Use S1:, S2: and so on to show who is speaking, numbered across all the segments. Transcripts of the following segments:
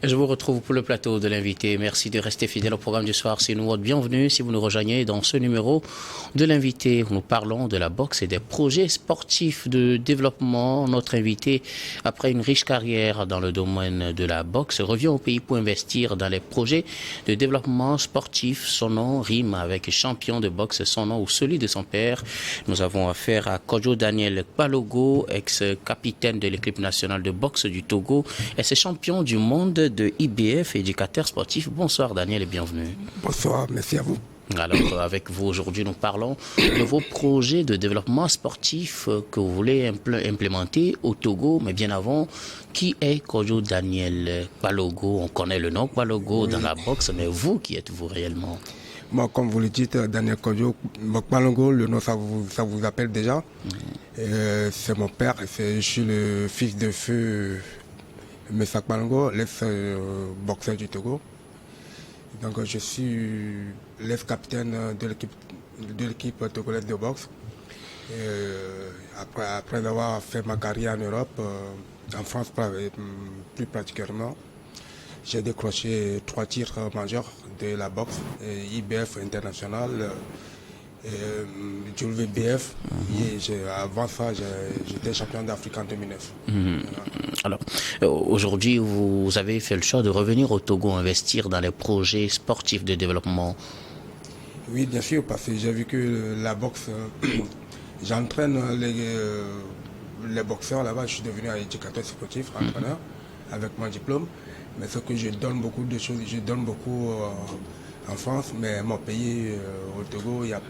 S1: Je vous retrouve pour le plateau de l'invité. Merci de rester fidèle au programme du soir. C'est nous, bienvenue si vous nous rejoignez dans ce numéro de l'invité. Nous parlons de la boxe et des projets sportifs de développement. Notre invité, après une riche carrière dans le domaine de la boxe, revient au pays pour investir dans les projets de développement sportif. Son nom rime avec champion de boxe, son nom ou celui de son père. Nous avons affaire à Kojo Daniel Balogo, ex-capitaine de l'équipe nationale de boxe du Togo, et c'est champion du monde de IBF, éducateur sportif. Bonsoir Daniel et bienvenue.
S2: Bonsoir, merci à vous.
S1: Alors avec vous aujourd'hui nous parlons de vos projets de développement sportif que vous voulez implémenter au Togo, mais bien avant, qui est Kojo Daniel Balogo? On connaît le nom Balogo dans la boxe, mais vous, qui êtes-vous réellement?
S2: Moi, comme vous le dites, Daniel Kojo Balogo, le nom ça vous appelle déjà. C'est mon père, je suis le fils de feu Messac Balogo, l'ex-boxeur du Togo. Donc je suis l'ex-capitaine de l'équipe togolaise de boxe. Après avoir fait ma carrière en Europe, en France plus particulièrement, j'ai décroché 3 titres majeurs de la boxe, IBF international, WBF, et avant ça j'étais champion d'Afrique en 2009.
S1: Alors, aujourd'hui, vous avez fait le choix de revenir au Togo, investir dans les projets sportifs de développement.
S2: Oui, bien sûr, parce que j'ai vu que la boxe, j'entraîne les boxeurs là-bas. Je suis devenu un éducateur sportif, entraîneur, avec mon diplôme. Mais ce que je donne beaucoup de choses, je donne beaucoup en France, mais mon pays, au Togo, il n'y a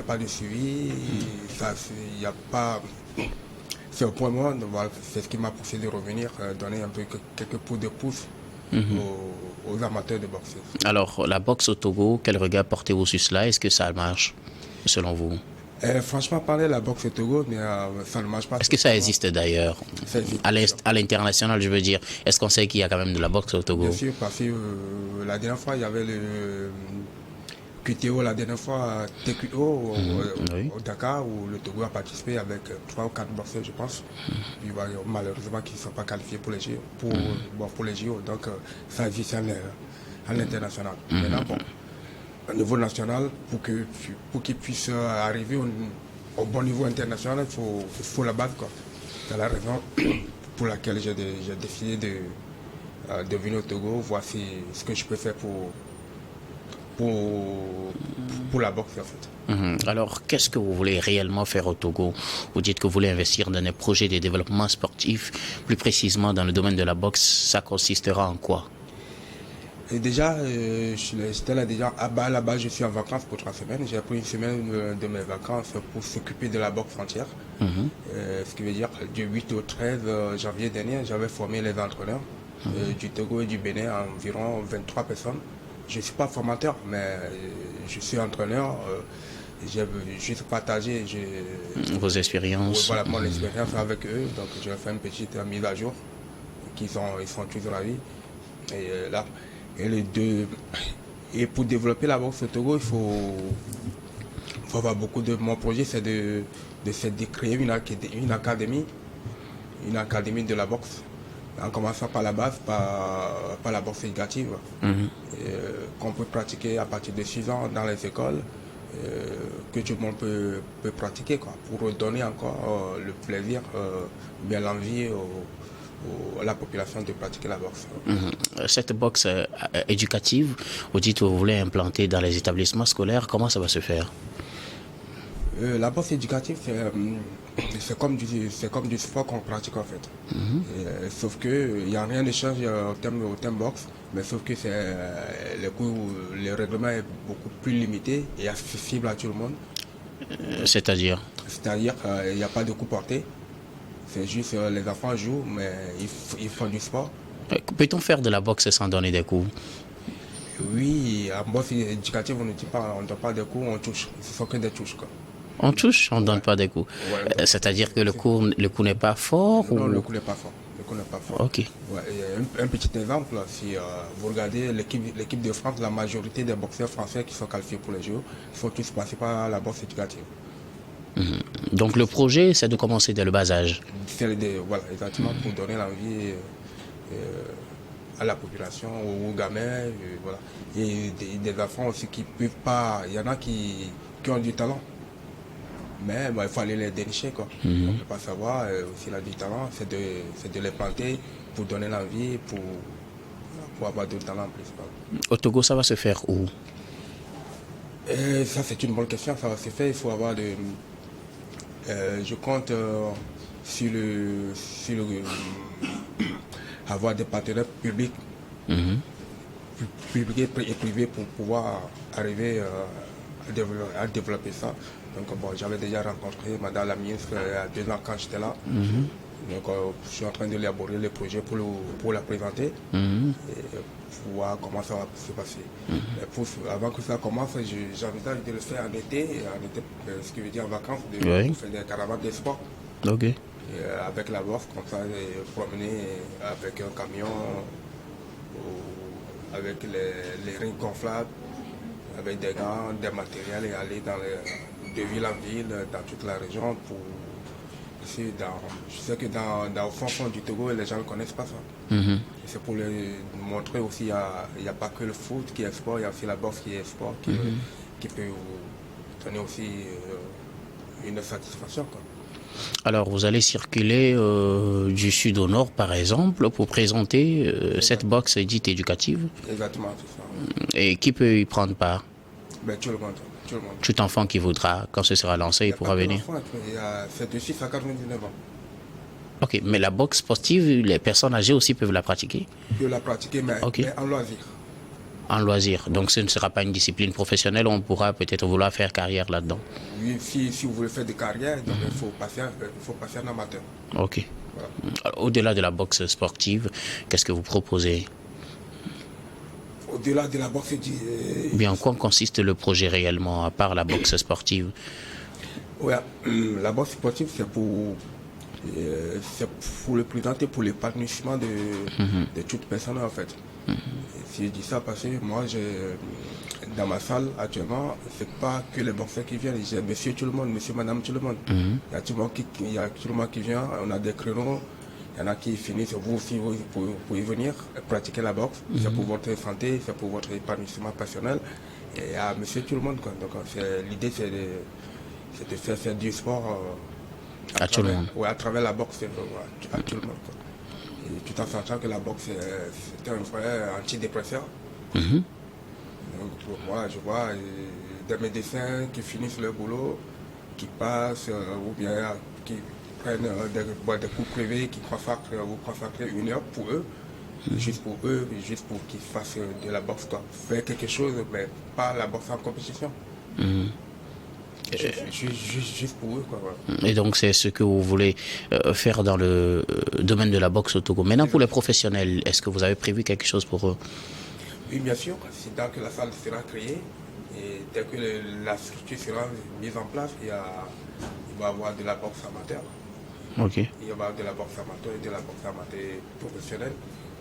S2: pas de suivi, il n'y a pas... C'est au point mort, voilà, c'est ce qui m'a poussé de revenir, donner un peu quelques coups de pouce aux amateurs de boxe.
S1: Alors, la boxe au Togo, quel regard portez-vous sur cela? Est-ce que ça marche, selon vous?
S2: Franchement, parler la boxe au Togo, mais ça ne marche pas.
S1: Est-ce que ça existe d'ailleurs? À l'international, je veux dire. Est-ce qu'on sait qu'il y a quand même de la boxe au Togo?
S2: Bien sûr, parce que la dernière fois, il y avait le QTO, la dernière fois, TQO au Dakar, où le Togo a participé avec 3 ou 4 boxeurs, je pense. Puis, malheureusement, qui ne sont pas qualifiés pour les JO. Pour les JO. Donc, ça existe à l'international. Maintenant, bon, au niveau national, pour qu'ils puissent arriver au bon niveau international, il faut la base, quoi. C'est la raison pour laquelle j'ai décidé de venir au Togo, voir ce que je peux faire pour la boxe, en fait.
S1: Alors, qu'est-ce que vous voulez réellement faire au Togo? Vous dites que vous voulez investir dans des projets de développement sportif, plus précisément dans le domaine de la boxe. Ça consistera en quoi?
S2: Et déjà, j'étais là déjà. Là-bas, je suis en vacances pour 3 semaines. J'ai pris une semaine de mes vacances pour s'occuper de la boxe entière. Ce qui veut dire que du 8 au 13 janvier dernier, j'avais formé les entraîneurs du Togo et du Bénin, environ 23 personnes. Je ne suis pas formateur, mais je suis entraîneur. J'ai juste partagé
S1: vos expériences.
S2: Voilà, mon expérience avec eux. Donc, j'ai fait une petite mise à jour. Ils sont tous ravis. Et là, et pour développer la boxe au Togo, il faut avoir beaucoup de... Mon projet, c'est de créer une académie de la boxe. En commençant par la base, par la boxe éducative, qu'on peut pratiquer à partir de 6 ans dans les écoles, que tout le monde peut pratiquer, quoi, pour donner encore le plaisir, bien l'envie à la population de pratiquer la boxe.
S1: Cette boxe éducative, vous dites que vous voulez implanter dans les établissements scolaires, comment ça va se faire?
S2: La boxe éducative, c'est comme du sport qu'on pratique en fait. Sauf qu'il n'y a rien de change au terme boxe, mais sauf que le règlement est beaucoup plus limité et accessible à tout le monde.
S1: C'est-à-dire?
S2: C'est-à-dire qu'il n'y a pas de coup porté. C'est juste les enfants jouent, mais ils font du sport.
S1: Peut-on faire de la boxe sans donner des coups?
S2: Oui, en boxe éducative, on ne donne pas des coups, on touche. Ce sont que des touches, quoi.
S1: On touche, on ne donne pas des coups. Ouais, c'est-à-dire que le coup n'est pas fort?
S2: Non, le coup n'est pas fort. Le coup n'est pas fort.
S1: Ok.
S2: Ouais, un petit exemple, si vous regardez l'équipe de France, la majorité des boxeurs français qui sont qualifiés pour les Jeux, ils sont tous passés par la boxe éducative.
S1: Donc le projet, c'est de commencer dès le bas âge.
S2: Voilà, exactement, pour donner l'envie à la population, aux gamins, voilà. Et des enfants aussi qui peuvent pas, il y en a qui ont du talent. Mais il faut aller les dénicher, quoi. On ne peut pas savoir, s'il a du talent, c'est de les planter pour donner l'envie, pour avoir du talent en plus.
S1: Au Togo, ça va se faire où?
S2: Et ça, c'est une bonne question, ça va se faire. Il faut avoir je compte avoir des partenaires publics, publics et privés pour pouvoir arriver à développer ça. Donc bon, j'avais déjà rencontré Madame la ministre il y a 2 ans quand j'étais là. Donc je suis en train d'élaborer les projets pour la présenter et voir comment ça va se passer. Mais avant que ça commence, j'envisage de le faire en été, ce qui veut dire en vacances, de faire des caravanes de sport.
S1: Ok.
S2: Avec la bourse, comme ça, promener avec un camion, avec les rings gonflables, avec des gants, des matériels et aller de ville en ville, dans toute la région pour je sais que dans au fond du Togo, les gens ne connaissent pas ça. C'est pour leur montrer aussi, il n'y a pas que le foot qui est sport, il y a aussi la boxe qui est sport, qui peut vous donner aussi une satisfaction, quoi.
S1: Alors, vous allez circuler du sud au nord, par exemple, pour présenter cette boxe dite éducative.
S2: Exactement, c'est ça.
S1: Et qui peut y prendre part?
S2: Ben, tout le monde.
S1: Tout enfant qui voudra, quand ce sera lancé, il pourra venir.
S2: C'est de 6 à 99 ans.
S1: Ok, mais la boxe sportive, les personnes âgées aussi peuvent la pratiquer?
S2: Peuvent la pratiquer, mais en loisir.
S1: En loisir. Donc ce ne sera pas une discipline professionnelle, on pourra peut-être vouloir faire carrière là-dedans.
S2: Oui, si vous voulez faire des carrières, donc il faut passer en amateur.
S1: Ok. Voilà. Au-delà de la boxe sportive, qu'est-ce que vous proposez?
S2: Au-delà de la boxe,
S1: bien, en quoi consiste le projet réellement, à part la boxe sportive?
S2: Ouais, la boxe sportive, c'est pour le présenter, pour l'épanouissement de toute personne, en fait. Si je dis ça parce que moi, dans ma salle actuellement, c'est pas que les boxeurs qui viennent, j'ai monsieur tout le monde, monsieur, madame tout le monde. Il y a tout le monde qui vient, on a des créneaux. Il y en a qui finissent, vous aussi, pour y venir, pratiquer la boxe. C'est pour votre santé, c'est pour votre épanouissement personnel. Et à monsieur tout le monde, quoi. Donc l'idée, c'est de faire du sport
S1: à tout le monde.
S2: Ouais, à travers la boxe, à tout le monde, quoi. Et tout en sachant que la boxe, c'est un vrai antidépresseur. Donc pour moi, je vois des médecins qui finissent leur boulot, qui passent, ou bien qui prennent des cours privés, qui consacrent 1 heure pour eux, juste pour qu'ils fassent de la boxe, quoi. Faire quelque chose, mais pas la boxe en compétition. Juste pour eux, quoi. Voilà.
S1: Et donc c'est ce que vous voulez faire dans le domaine de la boxe au Togo. Maintenant, pour les professionnels, est-ce que vous avez prévu quelque chose pour eux?
S2: Oui, bien sûr. C'est dès que la salle sera créée et dès que la structure sera mise en place, il va y avoir de la boxe amateur.
S1: Ok.
S2: Il va y avoir de la boxe amateur et de la boxe amateur professionnelle.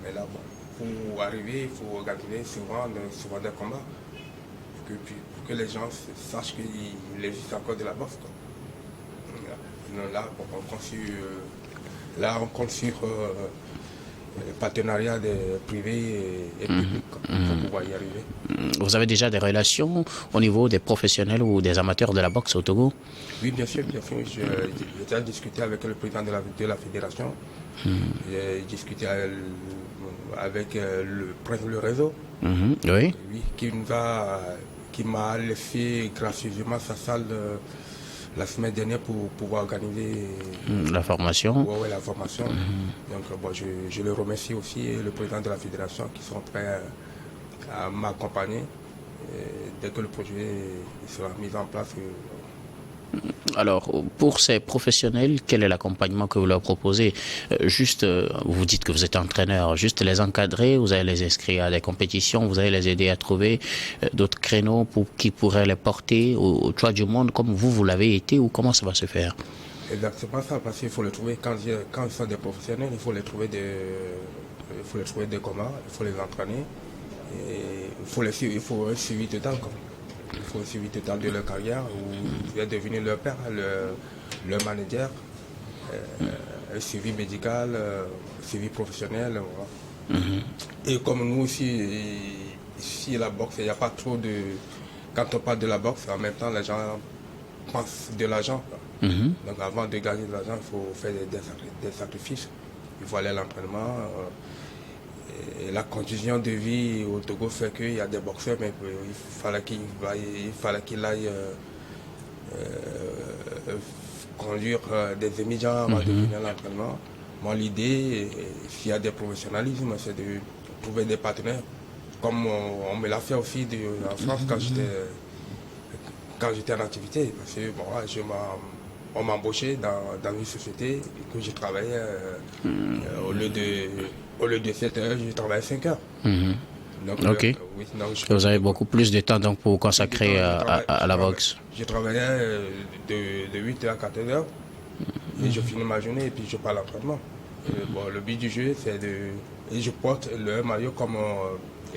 S2: Mais là, bon, pour arriver, il faut organiser souvent des combats. Pour que les gens sachent qu'il existe encore de la boxe, quoi. Là, on compte sur le partenariat des privés et publics pour pouvoir y arriver.
S1: Vous avez déjà des relations au niveau des professionnels ou des amateurs de la boxe au Togo?
S2: Oui, bien sûr. J'ai déjà discuté avec le président de la fédération. J'ai discuté avec le réseau.
S1: Oui.
S2: Qui m'a laissé gracieusement sa salle la semaine dernière pour pouvoir organiser
S1: la formation.
S2: Oui, la formation. Donc bon, je le remercie aussi, le président de la fédération, qui sont prêts à m'accompagner dès que le projet sera mis en place.
S1: Alors, pour ces professionnels, quel est l'accompagnement que vous leur proposez? Vous dites que vous êtes entraîneur, juste les encadrer, vous allez les inscrire à des compétitions, vous allez les aider à trouver d'autres créneaux qui pourraient les porter au toit du monde comme vous l'avez été, ou comment ça va se faire?
S2: Exactement ça, parce qu'il faut les trouver, quand ils sont des professionnels, il faut les trouver des combats, il faut les entraîner, et il faut un suivi total, quoi. Il faut un suivi total de leur carrière, où il est devenu leur père, leur manager, un suivi médical, un suivi professionnel. Voilà. Et comme nous aussi, ici la boxe, il n'y a pas trop de... Quand on parle de la boxe, en même temps, les gens pensent de l'argent. Donc avant de gagner de l'argent, il faut faire des sacrifices. Il faut aller à l'entraînement. Et la condition de vie au Togo fait qu'il y a des boxeurs, mais il fallait qu'il aille conduire des émigrants avant de venir à l'entraînement. Moi, l'idée, s'il y a des professionnalismes, c'est de trouver des partenaires. Comme on me l'a fait aussi en France quand j'étais en activité. Parce que bon, on m'a embauché dans une société que je travaillais au lieu de 7 heures, je travaillais 5 heures. Donc,
S1: ok.
S2: Oui, donc,
S1: vous avez beaucoup plus de temps donc, pour consacrer à la boxe.
S2: Je travaillais de 8 heures à 14 heures et je finis ma journée et puis je pars à l'entraînement. Bon, le but du jeu, c'est de... Et je porte le maillot comme...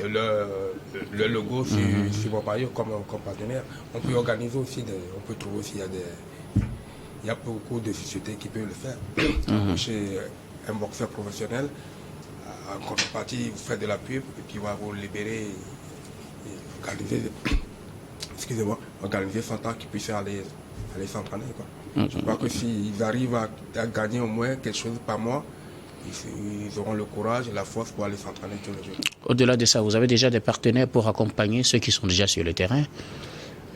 S2: le logo sur mon maillot comme partenaire. On peut organiser aussi, on peut trouver aussi, il y a beaucoup de sociétés qui peuvent le faire. Chez un boxeur professionnel, en contrepartie, vous faites de la pub et puis va vous libérer et organiser son temps qu'ils puissent aller s'entraîner. Je crois que s'ils arrivent à gagner au moins quelque chose par mois, ils auront le courage et la force pour aller s'entraîner tous les jours.
S1: Au-delà de ça, vous avez déjà des partenaires pour accompagner ceux qui sont déjà sur le terrain?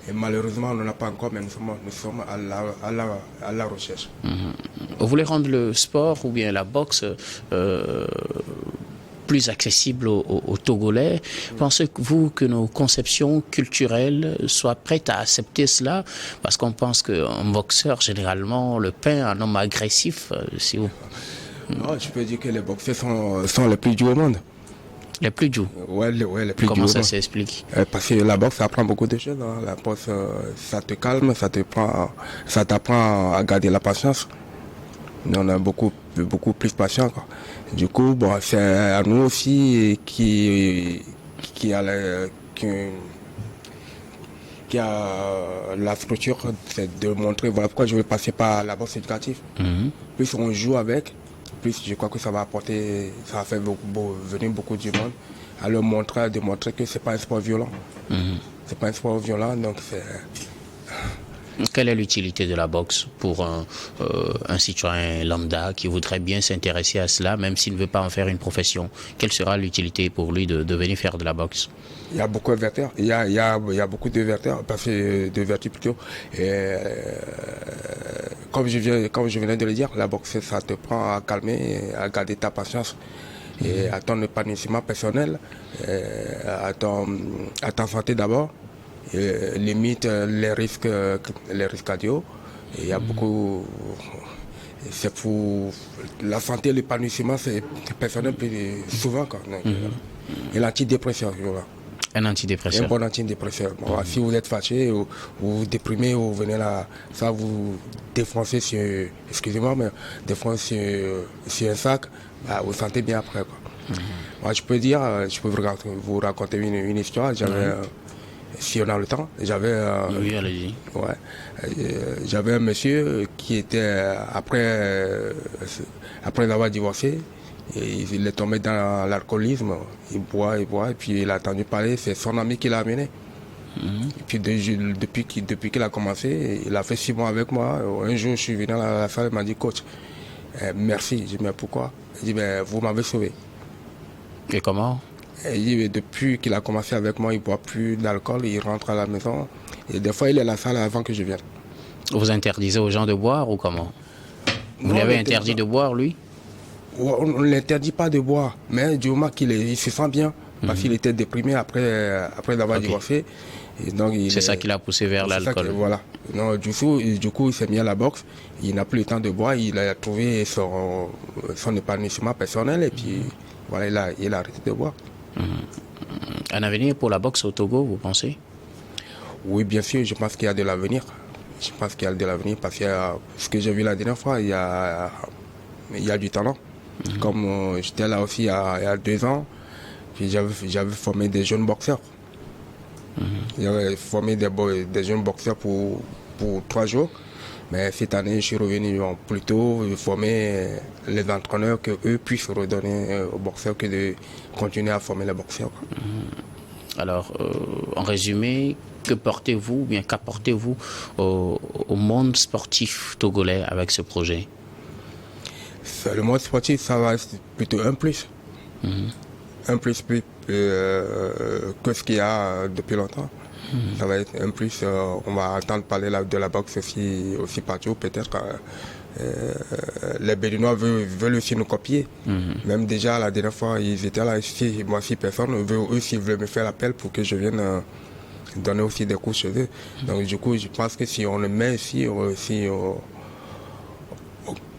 S2: Et malheureusement, on n'en a pas encore, mais nous sommes à la recherche.
S1: Vous voulez rendre le sport ou bien la boxe plus accessible aux Togolais? Pensez-vous que nos conceptions culturelles soient prêtes à accepter cela? Parce qu'on pense qu'un boxeur, généralement, le peint un homme agressif. Si vous...
S2: Non, je peux dire que les boxeurs sont les plus durs au monde.
S1: Les plus durs?
S2: Ouais, les plus durs.
S1: Comment ça s'explique?
S2: Parce que la boxe, ça apprend beaucoup de choses. Hein. La boxe, ça te calme, ça t'apprend à garder la patience. On a beaucoup plus patient. Quoi. Du coup, bon, c'est à nous aussi qui a la structure, c'est de montrer voilà pourquoi je veux passer par la boxe éducative. Plus on joue avec, plus je crois que ça va faire venir beaucoup de monde à leur montrer, de montrer que c'est pas un sport violent. C'est pas un sport violent, donc c'est...
S1: Quelle est l'utilité de la boxe pour un citoyen lambda qui voudrait bien s'intéresser à cela, même s'il ne veut pas en faire une profession? Quelle sera l'utilité pour lui de venir faire de la boxe?
S2: Il y a beaucoup de vertus. Il y a beaucoup de vertus, parce que de vertus plutôt. Comme je venais de le dire, la boxe, ça te prend à calmer, à garder ta patience et à ton épanouissement personnel, à ta santé d'abord. Limite les risques cardio. Il y a beaucoup. C'est pour la santé, l'épanouissement, c'est personnel plus souvent. Quoi. Et l'antidépresseur, voilà.
S1: Un antidépresseur.
S2: Un bon antidépresseur. Bon, si vous êtes fâché ou vous déprimez ou vous venez là, ça vous défoncez sur, excusez-moi, mais défoncez sur un sac, bah, vous sentez bien après. Quoi. Moi, je peux vous raconter une histoire. Si on a le temps,
S1: oui, allez-y.
S2: J'avais un monsieur qui était, après avoir divorcé, il est tombé dans l'alcoolisme, il boit, et puis il a entendu parler, c'est son ami qui l'a amené. Et puis depuis qu'il a commencé, il a fait 6 mois avec moi. Un jour, je suis venu à la salle, il m'a dit, coach, merci. Je dis, mais pourquoi? Il dit, vous m'avez sauvé.
S1: Et comment?
S2: Et depuis qu'il a commencé avec moi, il ne boit plus d'alcool, il rentre à la maison. Et des fois, il est à la salle avant que je vienne.
S1: Vous interdisez aux gens de boire ou comment? Vous lui avez interdit de boire, lui?
S2: On ne l'interdit pas de boire, mais du moment qu'il se sent bien, parce qu'il était déprimé après d'avoir divorcé.
S1: C'est ça qui l'a poussé vers l'alcool.
S2: Voilà. Non, du coup, il s'est mis à la boxe. Il n'a plus le temps de boire. Il a trouvé son épanouissement personnel et puis voilà, il a arrêté de boire.
S1: Un avenir pour la boxe au Togo, vous pensez?
S2: Oui, bien sûr, je pense qu'il y a de l'avenir. Je pense qu'il y a de l'avenir parce que ce que j'ai vu la dernière fois, il y a du talent. Comme j'étais là aussi il y a 2 ans, puis j'avais formé des jeunes boxeurs. J'avais formé des jeunes boxeurs pour 3 jours. Mais cette année, je suis revenu plutôt former les entraîneurs, qu'eux puissent redonner aux boxeurs que de continuer à former les boxeurs.
S1: Alors, en résumé, que portez-vous, bien qu'apportez-vous au monde sportif togolais avec ce projet?
S2: Le monde sportif, ça va être plutôt un plus. Un plus que ce qu'il y a depuis longtemps. Ça va être un plus. On va entendre parler de la boxe aussi partout. Peut-être les Béninois veulent aussi nous copier. Même déjà, la dernière fois, ils étaient là, 6 personnes. Eux aussi veulent me faire l'appel pour que je vienne donner aussi des cours chez eux. Donc, du coup, je pense que si on le met ici,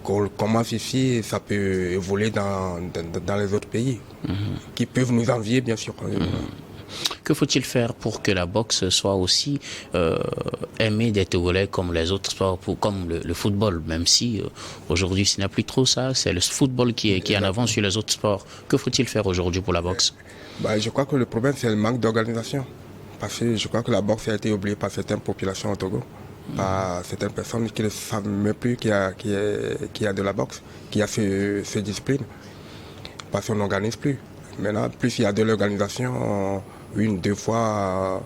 S2: qu'on commence ici, ça peut évoluer dans les autres pays qui peuvent nous envier, bien sûr.
S1: Que faut-il faire pour que la boxe soit aussi aimée des Togolais comme les autres sports, comme le football, même si aujourd'hui ce n'est plus trop ça, c'est le football qui est en avant sur les autres sports. Que faut-il faire aujourd'hui pour la boxe?
S2: Je crois que le problème, c'est le manque d'organisation. Parce que je crois que la boxe a été oubliée par certaines populations au Togo, par certaines personnes qui ne savent même plus qu'il y a de la boxe, qu'il y a ces disciplines. Parce qu'on n'organise plus. Maintenant, plus il y a de l'organisation, deux fois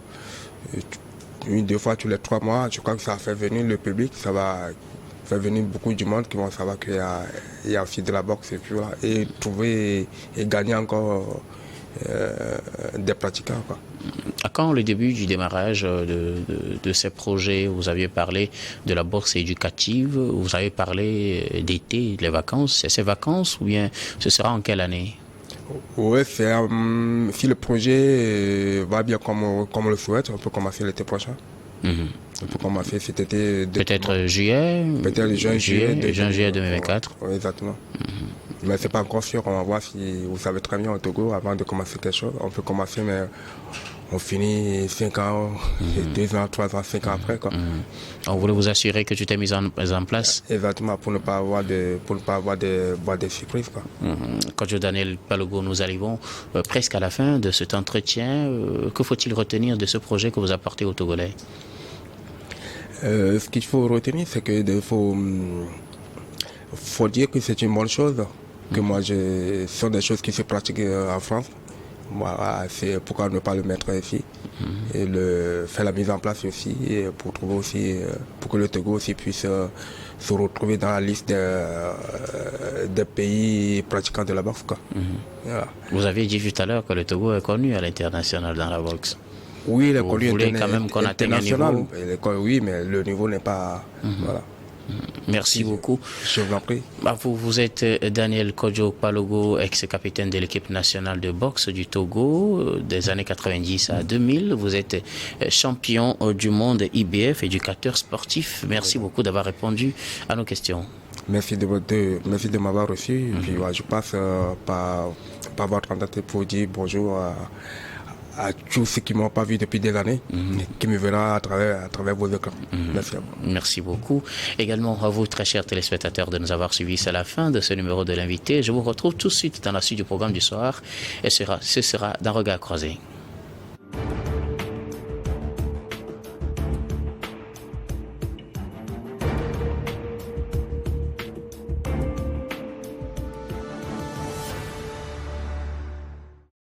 S2: tous les 3 mois, je crois que ça fait venir le public, ça va faire venir beaucoup du monde qui vont savoir qu'il y a aussi de la boxe. Et puis voilà, et trouver et gagner encore des pratiquants, quoi.
S1: À quand le début du démarrage de ces projets? Vous aviez parlé de la bourse éducative, vous avez parlé d'été, les vacances. C'est ces vacances ou bien ce sera en quelle année?
S2: Oui, si le projet va bien comme on le souhaite, on peut commencer l'été prochain. On peut commencer cet été.
S1: Peut-être juillet?
S2: Peut-être juillet
S1: 2024.
S2: Oui, exactement. Mais c'est pas encore sûr. On va voir si vous savez très bien au Togo, avant de commencer quelque chose, on peut commencer, mais on finit 5 ans, 2 ans, 3 ans, 5 ans après, quoi.
S1: On voulait vous assurer que tu t'es mis en place.
S2: Exactement, pour ne pas avoir des surprises, quoi.
S1: Coach Daniel Palogo, nous arrivons presque à la fin de cet entretien. Que faut-il retenir de ce projet que vous apportez aux Togolais?
S2: Ce qu'il faut retenir, c'est qu'il faut dire que c'est une bonne chose. Que moi, ce sont des choses qui se pratiquent en France. Voilà, c'est pourquoi ne pas le mettre ici et faire la mise en place aussi, et pour trouver aussi, pour que le Togo aussi puisse se retrouver dans la liste des pays pratiquants de la boxe, quoi. Voilà.
S1: Vous aviez dit tout à l'heure que le Togo est connu à l'international dans la boxe.
S2: Oui, il est connu
S1: quand même qu'on atteigne un niveau.
S2: Oui, mais le niveau n'est pas. Voilà.
S1: Merci beaucoup.
S2: Je vous en prie.
S1: Vous êtes Daniel Kodjo Palogo, ex-capitaine de l'équipe nationale de boxe du Togo des années 90 à 2000. Vous êtes champion du monde IBF, éducateur sportif. Merci beaucoup d'avoir répondu à nos questions.
S2: Merci de m'avoir reçu. Et puis, je passe par votre antenne pour dire bonjour à tous ceux qui ne m'ont pas vu depuis des années, qui me verront à travers vos écrans. Merci à vous.
S1: Merci beaucoup. Également à vous, très chers téléspectateurs, de nous avoir suivis. C'est la fin de ce numéro de l'invité. Je vous retrouve tout de suite dans la suite du programme du soir. Et ce sera d'un regard croisé.